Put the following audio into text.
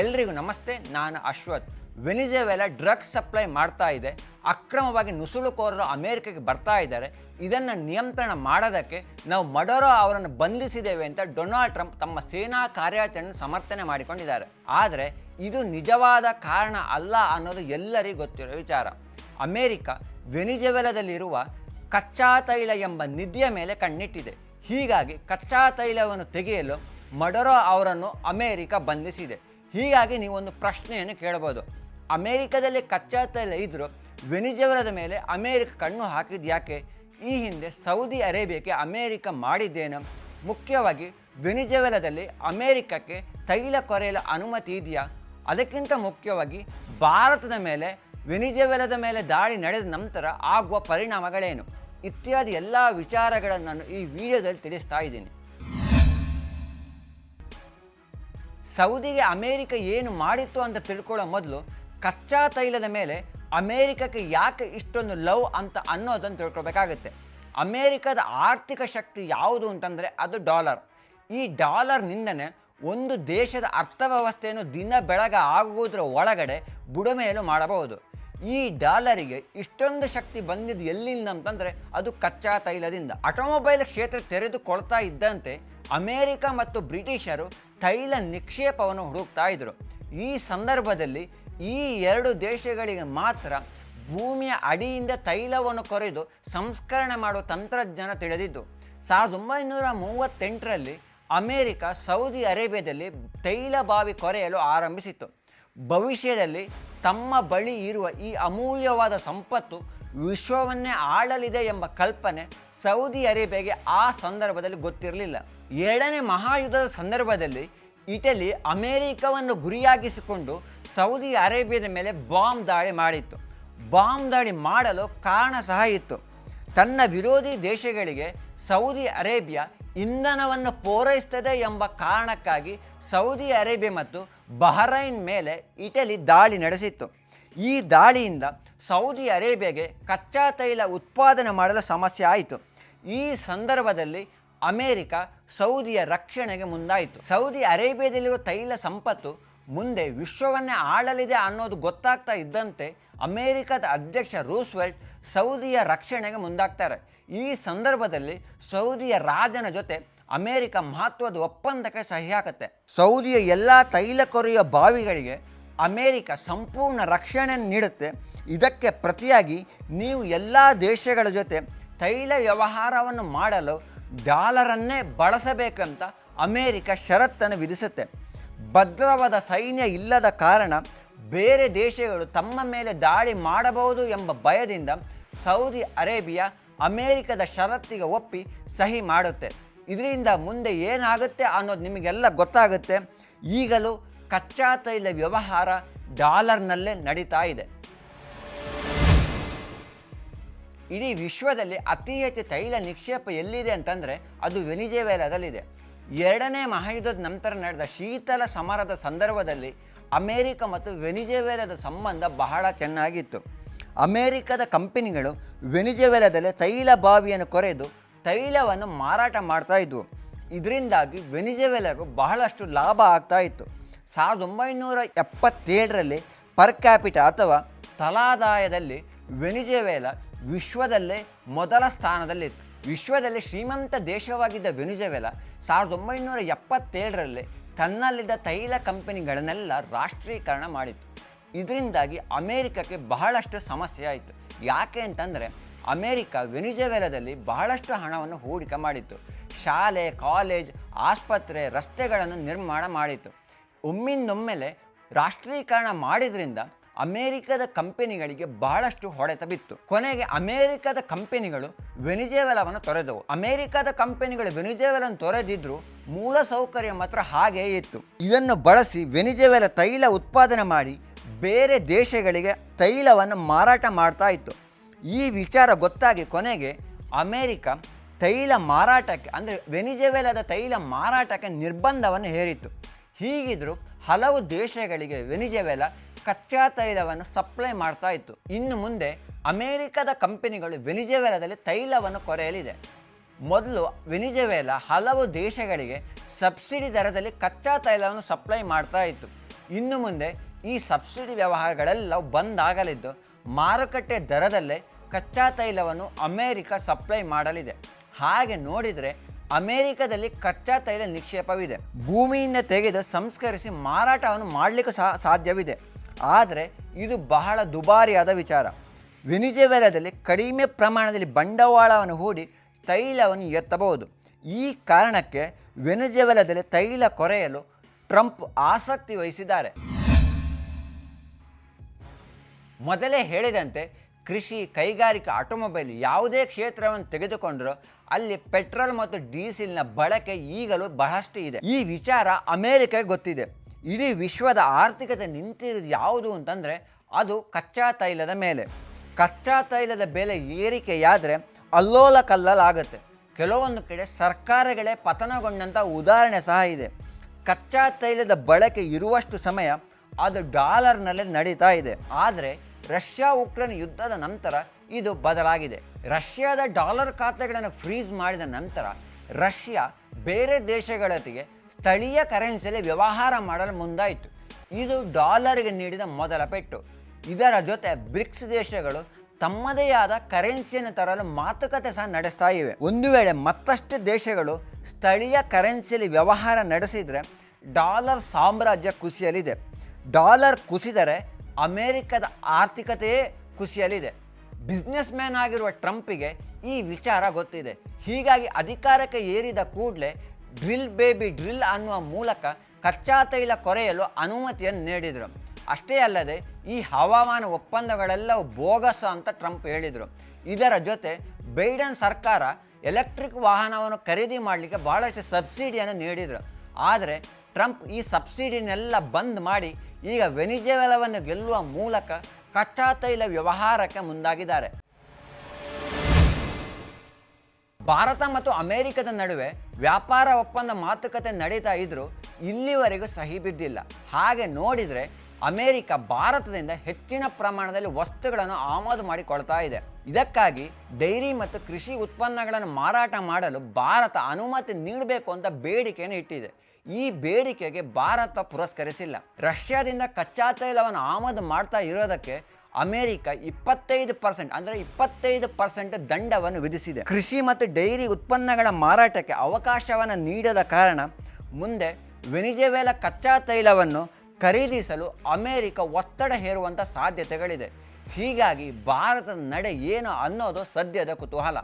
ಎಲ್ರಿಗೂ ನಮಸ್ತೆ. ನಾನು ಅಶ್ವಥ್. ವೆನಿಜುವೆಲಾ ಡ್ರಗ್ಸ್ ಸಪ್ಲೈ ಮಾಡ್ತಾ ಇದೆ, ಅಕ್ರಮವಾಗಿ ನುಸುಳುಕೋರರು ಅಮೆರಿಕಕ್ಕೆ ಬರ್ತಾ ಇದ್ದಾರೆ. ಇದನ್ನು ನಿಯಂತ್ರಣ ಮಾಡೋದಕ್ಕೆ ನಾವು ಮಡೋರೋ ಅವರನ್ನು ಬಂಧಿಸಿದ್ದೇವೆ ಅಂತ ಡೊನಾಲ್ಡ್ ಟ್ರಂಪ್ ತಮ್ಮ ಸೇನಾ ಕಾರ್ಯಾಚರಣೆ ಸಮರ್ಥನೆ ಮಾಡಿಕೊಂಡಿದ್ದಾರೆ. ಆದರೆ ಇದು ನಿಜವಾದ ಕಾರಣ ಅಲ್ಲ ಅನ್ನೋದು ಎಲ್ಲರಿಗೂ ಗೊತ್ತಿರೋ ವಿಚಾರ. ಅಮೆರಿಕ ವೆನಿಜುವೆಲಾದಲ್ಲಿರುವ ಕಚ್ಚಾ ತೈಲ ಎಂಬ ನಿಧಿಯ ಮೇಲೆ ಕಣ್ಣಿಟ್ಟಿದೆ. ಹೀಗಾಗಿ ಕಚ್ಚಾ ತೈಲವನ್ನು ತೆಗೆಯಲು ಮಡೋರೋ ಅವರನ್ನು ಅಮೆರಿಕ ಬಂಧಿಸಿದೆ. ಹೀಗಾಗಿ ನೀವೊಂದು ಪ್ರಶ್ನೆಯನ್ನು ಕೇಳಬಹುದು, ಅಮೆರಿಕದಲ್ಲಿ ಕಚ್ಚಾ ತೈಲ ಇದ್ದರೂ ವೆನಿಜುವೆಲಾದ ಮೇಲೆ ಅಮೆರಿಕ ಕಣ್ಣು ಹಾಕಿದ್ದು ಯಾಕೆ? ಈ ಹಿಂದೆ ಸೌದಿ ಅರೇಬಿಯಾಕ್ಕೆ ಅಮೆರಿಕ ಮಾಡಿದ್ದೇನು? ಮುಖ್ಯವಾಗಿ ವೆನಿಜುವೆಲಾದಲ್ಲಿ ಅಮೆರಿಕಕ್ಕೆ ತೈಲ ಕೊರೆಯಲು ಅನುಮತಿ ಇದೆಯಾ? ಅದಕ್ಕಿಂತ ಮುಖ್ಯವಾಗಿ ಭಾರತದ ಮೇಲೆ ವೆನಿಜುವೆಲಾದ ಮೇಲೆ ದಾಳಿ ನಡೆದ ನಂತರ ಆಗುವ ಪರಿಣಾಮಗಳೇನು? ಇತ್ಯಾದಿ ಎಲ್ಲ ವಿಚಾರಗಳನ್ನು ನಾನು ಈ ವಿಡಿಯೋದಲ್ಲಿ ತಿಳಿಸ್ತಾ ಇದ್ದೀನಿ. ಸೌದಿಗೆ ಅಮೇರಿಕ ಏನು ಮಾಡಿತ್ತು ಅಂತ ತಿಳ್ಕೊಳ್ಳೋ ಮೊದಲು ಕಚ್ಚಾ ತೈಲದ ಮೇಲೆ ಅಮೇರಿಕಕ್ಕೆ ಯಾಕೆ ಇಷ್ಟೊಂದು ಲವ್ ಅಂತ ಅನ್ನೋದನ್ನು ತಿಳ್ಕೊಬೇಕಾಗುತ್ತೆ. ಅಮೇರಿಕದ ಆರ್ಥಿಕ ಶಕ್ತಿ ಯಾವುದು ಅಂತಂದರೆ ಅದು ಡಾಲರ್. ಈ ಡಾಲರ್ನಿಂದನೇ ಒಂದು ದೇಶದ ಅರ್ಥವ್ಯವಸ್ಥೆಯನ್ನು ದಿನ ಬೆಳಗ್ಗೆ ಆಗುವುದರ ಒಳಗಡೆ ಬುಡಮೇಲು ಮಾಡಬಹುದು. ಈ ಡಾಲರಿಗೆ ಇಷ್ಟೊಂದು ಶಕ್ತಿ ಬಂದಿದ್ದು ಎಲ್ಲಿಂದ ಅಂತಂದರೆ ಅದು ಕಚ್ಚಾ ತೈಲದಿಂದ. ಆಟೋಮೊಬೈಲ್ ಕ್ಷೇತ್ರ ತೆರೆದುಕೊಳ್ತಾ ಇದ್ದಂತೆ ಅಮೇರಿಕ ಮತ್ತು ಬ್ರಿಟಿಷರು ತೈಲ ನಿಕ್ಷೇಪವನ್ನು ಹುಡುಕ್ತಾ ಇದ್ದರು. ಈ ಸಂದರ್ಭದಲ್ಲಿ ಈ ಎರಡು ದೇಶಗಳಿಗೆ ಮಾತ್ರ ಭೂಮಿಯ ಅಡಿಯಿಂದ ತೈಲವನ್ನು ಕೊರೆದು ಸಂಸ್ಕರಣೆ ಮಾಡುವ ತಂತ್ರಜ್ಞಾನ ತಿಳಿದಿದ್ದು. 1938ರಲ್ಲಿ ಅಮೇರಿಕ ಸೌದಿ ಅರೇಬಿಯಾದಲ್ಲಿ ತೈಲ ಬಾವಿ ಕೊರೆಯಲು ಆರಂಭಿಸಿತು. ಭವಿಷ್ಯದಲ್ಲಿ ತಮ್ಮ ಬಳಿ ಇರುವ ಈ ಅಮೂಲ್ಯವಾದ ಸಂಪತ್ತು ವಿಶ್ವವನ್ನೇ ಆಳಲಿದೆ ಎಂಬ ಕಲ್ಪನೆ ಸೌದಿ ಅರೇಬಿಯಾಗೆ ಆ ಸಂದರ್ಭದಲ್ಲಿ ಗೊತ್ತಿರಲಿಲ್ಲ. ಎರಡನೇ ಮಹಾಯುದ್ಧದ ಸಂದರ್ಭದಲ್ಲಿ ಇಟಲಿ ಅಮೇರಿಕವನ್ನು ಗುರಿಯಾಗಿಸಿಕೊಂಡು ಸೌದಿ ಅರೇಬಿಯಾದ ಮೇಲೆ ಬಾಂಬ್ ದಾಳಿ ಮಾಡಿತ್ತು. ಬಾಂಬ್ ದಾಳಿ ಮಾಡಲು ಕಾರಣ ಸಹ ಇತ್ತು. ತನ್ನ ವಿರೋಧಿ ದೇಶಗಳಿಗೆ ಸೌದಿ ಅರೇಬಿಯಾ ಇಂಧನವನ್ನು ಪೂರೈಸುತ್ತದೆ ಎಂಬ ಕಾರಣಕ್ಕಾಗಿ ಸೌದಿ ಅರೇಬಿಯಾ ಮತ್ತು ಬಹರೈನ್ ಮೇಲೆ ಇಟಲಿ ದಾಳಿ ನಡೆಸಿತ್ತು. ಈ ದಾಳಿಯಿಂದ ಸೌದಿ ಅರೇಬಿಯಾಗೆ ಕಚ್ಚಾ ತೈಲ ಉತ್ಪಾದನೆ ಮಾಡಲು ಸಮಸ್ಯೆ ಆಯಿತು. ಈ ಸಂದರ್ಭದಲ್ಲಿ ಅಮೇರಿಕ ಸೌದಿಯ ರಕ್ಷಣೆಗೆ ಮುಂದಾಯಿತು. ಸೌದಿ ಅರೇಬಿಯಾದಲ್ಲಿರುವ ತೈಲ ಸಂಪತ್ತು ಮುಂದೆ ವಿಶ್ವವನ್ನೇ ಆಳಲಿದೆ ಅನ್ನೋದು ಗೊತ್ತಾಗ್ತಾ ಇದ್ದಂತೆ ಅಮೇರಿಕದ ಅಧ್ಯಕ್ಷ ರೂಸ್ವೆಲ್ಟ್ ಸೌದಿಯ ರಕ್ಷಣೆಗೆ ಮುಂದಾಗ್ತಾರೆ. ಈ ಸಂದರ್ಭದಲ್ಲಿ ಸೌದಿಯ ರಾಜನ ಜೊತೆ ಅಮೇರಿಕ ಮಹತ್ವದ ಒಪ್ಪಂದಕ್ಕೆ ಸಹಿ ಹಾಕುತ್ತೆ. ಸೌದಿಯ ಎಲ್ಲ ತೈಲ ಕೊರೆಯುವ ಬಾವಿಗಳಿಗೆ ಅಮೇರಿಕ ಸಂಪೂರ್ಣ ರಕ್ಷಣೆ ನೀಡುತ್ತೆ. ಇದಕ್ಕೆ ಪ್ರತಿಯಾಗಿ ನೀವು ಎಲ್ಲ ದೇಶಗಳ ಜೊತೆ ತೈಲ ವ್ಯವಹಾರವನ್ನು ಮಾಡಲು ಡಾಲರನ್ನೇ ಬಳಸಬೇಕಂತ ಅಮೇರಿಕ ಷರತ್ತನ್ನು ವಿಧಿಸುತ್ತೆ. ಭದ್ರವಾದ ಸೈನ್ಯ ಇಲ್ಲದ ಕಾರಣ ಬೇರೆ ದೇಶಗಳು ತಮ್ಮ ಮೇಲೆ ದಾಳಿ ಮಾಡಬಹುದು ಎಂಬ ಭಯದಿಂದ ಸೌದಿ ಅರೇಬಿಯಾ ಅಮೇರಿಕದ ಷರತ್ತಿಗೆ ಒಪ್ಪಿ ಸಹಿ ಮಾಡುತ್ತೆ. ಇದರಿಂದ ಮುಂದೆ ಏನಾಗುತ್ತೆ ಅನ್ನೋದು ನಿಮಗೆಲ್ಲ ಗೊತ್ತಾಗುತ್ತೆ. ಈಗಲೂ ಕಚ್ಚಾ ತೈಲ ವ್ಯವಹಾರ ಡಾಲರ್ನಲ್ಲೇ ನಡೀತಾ ಇದೆ. ಇಡೀ ವಿಶ್ವದಲ್ಲಿ ಅತಿ ಹೆಚ್ಚು ತೈಲ ನಿಕ್ಷೇಪ ಎಲ್ಲಿದೆ ಅಂತಂದರೆ ಅದು ವೆನಿಜುವೆಲಾದಲ್ಲಿದೆ. ಎರಡನೇ ಮಹಾಯುದ್ಧದ ನಂತರ ನಡೆದ ಶೀತಲ ಸಮರದ ಸಂದರ್ಭದಲ್ಲಿ ಅಮೇರಿಕ ಮತ್ತು ವೆನಿಜುವೆಲಾದ ಸಂಬಂಧ ಬಹಳ ಚೆನ್ನಾಗಿತ್ತು. ಅಮೇರಿಕದ ಕಂಪನಿಗಳು ವೆನಿಜುವೆಲಾದಲ್ಲಿ ತೈಲ ಬಾವಿಯನ್ನು ಕೊರೆದು ತೈಲವನ್ನು ಮಾರಾಟ ಮಾಡ್ತಾ ಇದ್ವು. ಇದರಿಂದಾಗಿ ವೆನಿಜುವೆಲಾಗೂ ಬಹಳಷ್ಟು ಲಾಭ ಆಗ್ತಾ ಇತ್ತು. 1977ರಲ್ಲಿ ಪರ್ ಕ್ಯಾಪಿಟಾ ಅಥವಾ ತಲಾದಾಯದಲ್ಲಿ ವೆನಿಜುವೆಲಾ ವಿಶ್ವದಲ್ಲೇ ಮೊದಲ ಸ್ಥಾನದಲ್ಲಿತ್ತು. ವಿಶ್ವದಲ್ಲಿ ಶ್ರೀಮಂತ ದೇಶವಾಗಿದ್ದ ವೆನಿಜುವೆಲಾ 1977ರಲ್ಲಿ ತನ್ನಲ್ಲಿದ್ದ ತೈಲ ಕಂಪನಿಗಳನ್ನೆಲ್ಲ ರಾಷ್ಟ್ರೀಕರಣ ಮಾಡಿತ್ತು. ಇದರಿಂದಾಗಿ ಅಮೇರಿಕಕ್ಕೆ ಬಹಳಷ್ಟು ಸಮಸ್ಯೆ ಆಯಿತು. ಯಾಕೆ ಅಂತಂದರೆ ಅಮೇರಿಕ ವೆನಿಜುವೆಲಾದಲ್ಲಿ ಬಹಳಷ್ಟು ಹಣವನ್ನು ಹೂಡಿಕೆ ಮಾಡಿತ್ತು. ಶಾಲೆ, ಕಾಲೇಜ್, ಆಸ್ಪತ್ರೆ, ರಸ್ತೆಗಳನ್ನು ನಿರ್ಮಾಣ ಮಾಡಿತ್ತು. ಒಮ್ಮಿಂದೊಮ್ಮೆಲೆ ರಾಷ್ಟ್ರೀಕರಣ ಮಾಡಿದ್ರಿಂದ ಅಮೇರಿಕದ ಕಂಪನಿಗಳಿಗೆ ಬಹಳಷ್ಟು ಹೊಡೆತ ಬಿತ್ತು. ಕೊನೆಗೆ ಅಮೇರಿಕದ ಕಂಪನಿಗಳು ವೆನಿಜುವೆಲಾವನ್ನು ತೊರೆದವು. ಅಮೇರಿಕದ ಕಂಪನಿಗಳು ವೆನಿಜುವೆಲಾವನ್ನು ತೊರೆದಿದ್ದರೂ ಮೂಲ ಸೌಕರ್ಯ ಮಾತ್ರ ಹಾಗೇ ಇತ್ತು. ಇದನ್ನು ಬಳಸಿ ವೆನಿಜುವೆಲಾ ತೈಲ ಉತ್ಪಾದನೆ ಮಾಡಿ ಬೇರೆ ದೇಶಗಳಿಗೆ ತೈಲವನ್ನು ಮಾರಾಟ ಮಾಡ್ತಾ ಇತ್ತು. ಈ ವಿಚಾರ ಗೊತ್ತಾಗಿ ಕೊನೆಗೆ ಅಮೇರಿಕ ತೈಲ ಮಾರಾಟಕ್ಕೆ ಅಂದರೆ ವೆನಿಜುವೆಲಾದ ತೈಲ ಮಾರಾಟಕ್ಕೆ ನಿರ್ಬಂಧವನ್ನು ಹೇರಿತ್ತು. ಹೀಗಿದ್ದರೂ ಹಲವು ದೇಶಗಳಿಗೆ ವೆನಿಜುವೆಲಾ ಕಚ್ಚಾ ತೈಲವನ್ನು ಸಪ್ಲೈ ಮಾಡ್ತಾ ಇತ್ತು. ಇನ್ನು ಮುಂದೆ ಅಮೇರಿಕದ ಕಂಪನಿಗಳು ವೆನಿಜುವೆಲಾದಲ್ಲಿ ತೈಲವನ್ನು ಕೊರೆಯಲಿದೆ. ಮೊದಲು ವೆನಿಜುವೆಲಾ ಹಲವು ದೇಶಗಳಿಗೆ ಸಬ್ಸಿಡಿ ದರದಲ್ಲಿ ಕಚ್ಚಾ ತೈಲವನ್ನು ಸಪ್ಲೈ ಮಾಡ್ತಾ ಇತ್ತು. ಇನ್ನು ಮುಂದೆ ಈ ಸಬ್ಸಿಡಿ ವ್ಯವಹಾರಗಳೆಲ್ಲ ಬಂದ್ ಆಗಲಿದ್ದು ಮಾರುಕಟ್ಟೆ ದರದಲ್ಲೇ ಕಚ್ಚಾ ತೈಲವನ್ನು ಅಮೇರಿಕ ಸಪ್ಲೈ ಮಾಡಲಿದೆ. ಹಾಗೆ ನೋಡಿದರೆ ಅಮೇರಿಕದಲ್ಲಿ ಕಚ್ಚಾ ತೈಲ ನಿಕ್ಷೇಪವಿದೆ. ಭೂಮಿಯಿಂದ ತೆಗೆದು ಸಂಸ್ಕರಿಸಿ ಮಾರಾಟವನ್ನು ಮಾಡಲಿಕ್ಕೂ ಸಹ ಸಾಧ್ಯವಿದೆ. ಆದರೆ ಇದು ಬಹಳ ದುಬಾರಿಯಾದ ವಿಚಾರ. ವೆನಿಜುವೆಲಾದಲ್ಲಿ ಕಡಿಮೆ ಪ್ರಮಾಣದಲ್ಲಿ ಬಂಡವಾಳವನ್ನು ಹೂಡಿ ತೈಲವನ್ನು ಎತ್ತಬಹುದು. ಈ ಕಾರಣಕ್ಕೆ ವೆನಿಜುವೆಲಾದಲ್ಲಿ ತೈಲ ಕೊರೆಯಲು ಟ್ರಂಪ್ ಆಸಕ್ತಿ ವಹಿಸಿದ್ದಾರೆ. ಮೊದಲೇ ಹೇಳಿದಂತೆ ಕೃಷಿ, ಕೈಗಾರಿಕಾ, ಆಟೋಮೊಬೈಲ್ ಯಾವುದೇ ಕ್ಷೇತ್ರವನ್ನು ತೆಗೆದುಕೊಂಡರೂ ಅಲ್ಲಿ ಪೆಟ್ರೋಲ್ ಮತ್ತು ಡೀಸೆಲ್ನ ಬಳಕೆ ಈಗಲೂ ಬಹಳಷ್ಟು ಇದೆ. ಈ ವಿಚಾರ ಅಮೇರಿಕಾಗೆ ಗೊತ್ತಿದೆ. ಇಡೀ ವಿಶ್ವದ ಆರ್ಥಿಕತೆ ನಿಂತಿರೋದು ಯಾವುದು ಅಂತಂದರೆ ಅದು ಕಚ್ಚಾ ತೈಲದ ಮೇಲೆ. ಕಚ್ಚಾ ತೈಲದ ಬೆಲೆ ಏರಿಕೆಯಾದರೆ ಅಲ್ಲೋಲ ಕಲ್ಲಲಾಗುತ್ತೆ. ಕೆಲವೊಂದು ಕಡೆ ಸರ್ಕಾರಗಳೇ ಪತನಗೊಂಡಂಥ ಉದಾಹರಣೆ ಸಹ ಇದೆ. ಕಚ್ಚಾ ತೈಲದ ಬಳಕೆ ಇರುವಷ್ಟು ಸಮಯ ಅದು ಡಾಲರ್ನಲ್ಲೇ ನಡೀತಾ ಇದೆ. ಆದರೆ ರಷ್ಯಾ ಉಕ್ರೇನ್ ಯುದ್ಧದ ನಂತರ ಇದು ಬದಲಾಗಿದೆ. ರಷ್ಯಾದ ಡಾಲರ್ ಖಾತೆಗಳನ್ನು ಫ್ರೀಸ್ ಮಾಡಿದ ನಂತರ ರಷ್ಯಾ ಬೇರೆ ದೇಶಗಳೊಟ್ಟಿಗೆ ಸ್ಥಳೀಯ ಕರೆನ್ಸಿಯಲ್ಲಿ ವ್ಯವಹಾರ ಮಾಡಲು ಮುಂದಾಯಿತು. ಇದು ಡಾಲರ್ಗೆ ನೀಡಿದ ಮೊದಲ ಪೆಟ್ಟು. ಇದರ ಜೊತೆ ಬ್ರಿಕ್ಸ್ ದೇಶಗಳು ತಮ್ಮದೇ ಆದ ಕರೆನ್ಸಿಯನ್ನು ತರಲು ಮಾತುಕತೆ ಸಹ ನಡೆಸ್ತಾ ಇವೆ. ಒಂದು ವೇಳೆ ಮತ್ತಷ್ಟು ದೇಶಗಳು ಸ್ಥಳೀಯ ಕರೆನ್ಸಿಯಲ್ಲಿ ವ್ಯವಹಾರ ನಡೆಸಿದರೆ ಡಾಲರ್ ಸಾಮ್ರಾಜ್ಯ ಕುಸಿಯಲಿದೆ. ಡಾಲರ್ ಕುಸಿದರೆ ಅಮೇರಿಕದ ಆರ್ಥಿಕತೆಯೇ ಕುಸಿಯಲಿದೆ. ಬಿಸ್ನೆಸ್ ಮ್ಯಾನ್ ಆಗಿರುವ ಟ್ರಂಪಿಗೆ ಈ ವಿಚಾರ ಗೊತ್ತಿದೆ. ಹೀಗಾಗಿ ಅಧಿಕಾರಕ್ಕೆ ಏರಿದ ಕೂಡಲೇ ಡ್ರಿಲ್ ಬೇಬಿ ಡ್ರಿಲ್ ಅನ್ನುವ ಮೂಲಕ ಕಚ್ಚಾ ತೈಲ ಕೊರೆಯಲು ಅನುಮತಿಯನ್ನು ನೀಡಿದರು. ಅಷ್ಟೇ ಅಲ್ಲದೆ ಈ ಹವಾಮಾನ ಒಪ್ಪಂದಗಳೆಲ್ಲವೂ ಬೋಗಸ್ ಅಂತ ಟ್ರಂಪ್ ಹೇಳಿದರು. ಇದರ ಜೊತೆ ಬೈಡನ್ ಸರ್ಕಾರ ಎಲೆಕ್ಟ್ರಿಕ್ ವಾಹನವನ್ನು ಖರೀದಿ ಮಾಡಲಿಕ್ಕೆ ಬಹಳಷ್ಟು ಸಬ್ಸಿಡಿಯನ್ನು ನೀಡಿದರು. ಆದರೆ ಟ್ರಂಪ್ ಈ ಸಬ್ಸಿಡಿನೆಲ್ಲ ಬಂದ್ ಮಾಡಿ ಈಗ ವೆನಿಜುವೆಲಾವನ್ನು ಗೆಲ್ಲುವ ಮೂಲಕ ಕಚ್ಚಾ ತೈಲ ವ್ಯವಹಾರಕ್ಕೆ ಮುಂದಾಗಿದ್ದಾರೆ. ಭಾರತ ಮತ್ತು ಅಮೆರಿಕದ ನಡುವೆ ವ್ಯಾಪಾರ ಒಪ್ಪಂದ ಮಾತುಕತೆ ನಡೀತಾ ಇದ್ರೂ ಇಲ್ಲಿವರೆಗೂ ಸಹಿ ಬಿದ್ದಿಲ್ಲ. ಹಾಗೆ ನೋಡಿದರೆ ಅಮೆರಿಕ ಭಾರತದಿಂದ ಹೆಚ್ಚಿನ ಪ್ರಮಾಣದಲ್ಲಿ ವಸ್ತುಗಳನ್ನು ಆಮದು ಮಾಡಿಕೊಳ್ತಾ ಇದೆ. ಇದಕ್ಕಾಗಿ ಡೈರಿ ಮತ್ತು ಕೃಷಿ ಉತ್ಪನ್ನಗಳನ್ನು ಮಾರಾಟ ಮಾಡಲು ಭಾರತ ಅನುಮತಿ ನೀಡಬೇಕು ಅಂತ ಬೇಡಿಕೆಯನ್ನು ಇಟ್ಟಿದೆ. ಈ ಬೇಡಿಕೆಗೆ ಭಾರತ ಪುರಸ್ಕರಿಸಿಲ್ಲ. ರಷ್ಯಾದಿಂದ ಕಚ್ಚಾ ತೈಲವನ್ನು ಆಮದು ಮಾಡ್ತಾ ಇರೋದಕ್ಕೆ ಅಮೆರಿಕ 25% ಅಂದರೆ 25% ದಂಡವನ್ನು ವಿಧಿಸಿದೆ. ಕೃಷಿ ಮತ್ತು ಡೈರಿ ಉತ್ಪನ್ನಗಳ ಮಾರಾಟಕ್ಕೆ ಅವಕಾಶವನ್ನು ನೀಡದ ಕಾರಣ ಮುಂದೆ ವೆನಿಜುವೆಲಾ ಕಚ್ಚಾ ತೈಲವನ್ನು ಖರೀದಿಸಲು ಅಮೆರಿಕ ಒತ್ತಡ ಹೇರುವಂಥ ಸಾಧ್ಯತೆಗಳಿದೆ. ಹೀಗಾಗಿ ಭಾರತದ ನಡೆ ಏನು ಅನ್ನೋದು ಸದ್ಯದ ಕುತೂಹಲ.